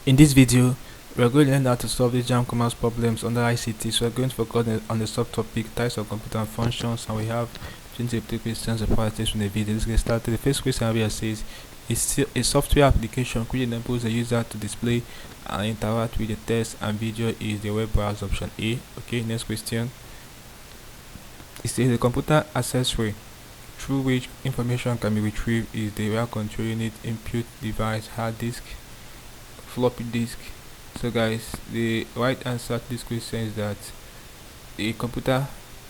In this video, we are going to learn how to solve these JAMB commerce problems under ICT. So we are going to focus on the subtopic types of computer and functions, and we have 20 questions about this from the video. Let's get started. The first question here says, is a software application which enables the user to display and interact with the text and video is the web browser. Option A. Okay, next question. It says a computer accessory through which information can be retrieved is the real control unit, input device, hard disk, floppy disk. So guys, the right answer to this question is that a computer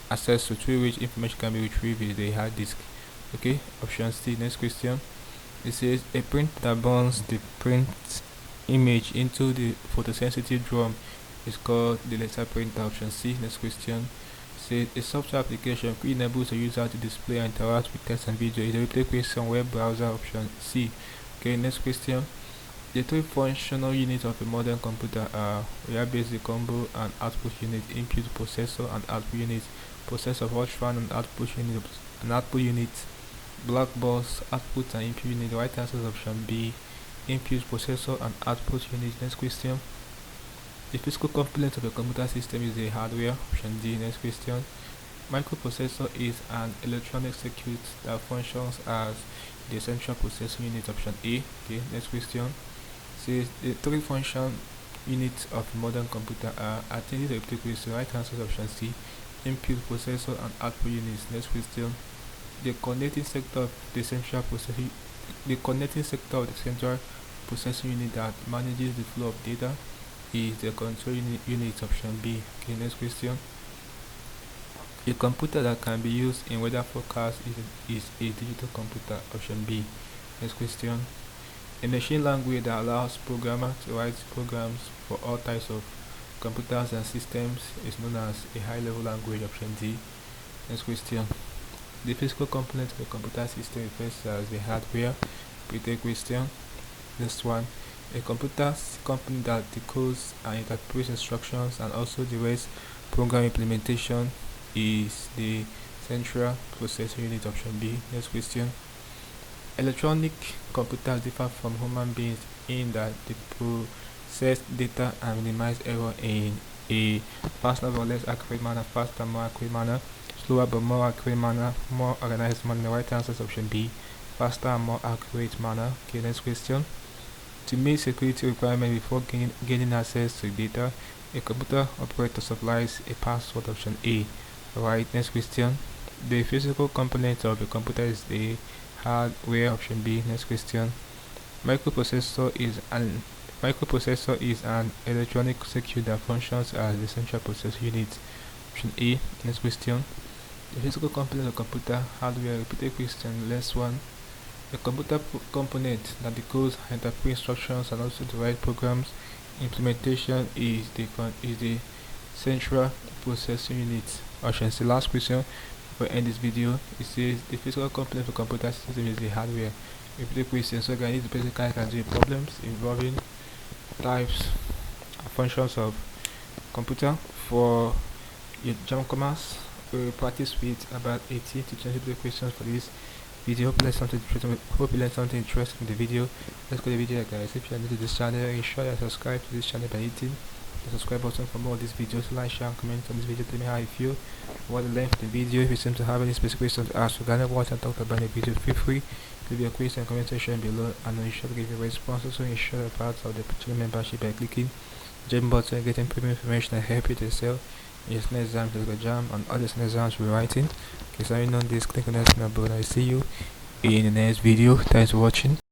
access through which information can be retrieved is the hard disk. Okay, option C. Next question. It says a print that burns the print image into the photosensitive drum is called the letter printer. Option C. Next question. Says a software application which enables a user to display and interact with text and video is a replay question web browser. Option C. Okay, next question. The three functional units of a modern computer are real basic combo and output unit, input processor and output unit, processor Watchfan and output unit, black box, output and input unit. The right answer is option B, input processor and output unit. Next question. The physical component of a computer system is the hardware. Option D. Next question. Microprocessor is an electronic circuit that functions as the central processing unit. Option A. Okay, next question. Says the three function units of a modern computer are attended to the question. Right answer is option C, input processor and output units. Next question. The connecting sector of the central processing unit that manages the flow of data is the control unit. Option B. Okay, next question. A computer that can be used in weather forecast is a digital computer. Option B. Next question. A machine language that allows programmers to write programs for all types of computers and systems is known as a high-level language. Option D. Next question. The physical component of a computer system refers to as the hardware. Repeat question. Next one. A computer component that decodes and interprets instructions and also directs program implementation is the central processing unit. Option B. Next question. Electronic computers differ from human beings in that they process data and minimize error in a faster but less accurate manner, faster more accurate manner, slower but more accurate manner, more organized manner. The right answer is option B, faster and more accurate manner. Okay, next question. To meet security requirements before gaining access to data, a computer operator supplies a password. Option A. Right, next question. The physical component of a computer is the hardware. Option B. Next question. Microprocessor is an electronic circuit that functions as the central processing unit. Option A. Next question. The physical component of computer hardware. Repeated question. Last one. A computer component that decodes and interprets instructions and also to write programs implementation is the central processing unit. Option C. Last question. For end this video, it says the physical component of a computer system is the hardware. Repeat question. So guys, this basically can do problems involving types and functions of computer for your JAMB commerce. We will practice with about 18 to 20 questions for this video. Hope you learned something interesting in the video. Let's go to the video, guys. If you are new to this channel, ensure you subscribe to this channel by hitting the subscribe button for more of these videos. Like, share, and comment on this video. Tell me how you feel, what the length of the video. If you seem to have any specific questions to ask regarding what I talked about in the video, feel free to leave your question in the comment section below, and I'll ensure to give you a response. Also ensure you're part of the channel membership by clicking JAMB button and getting premium information that help you to excel in your exams, like the JAMB and other exams we're writing. Okay, so you know this, click on that button. I see you in the next video. Thanks for watching.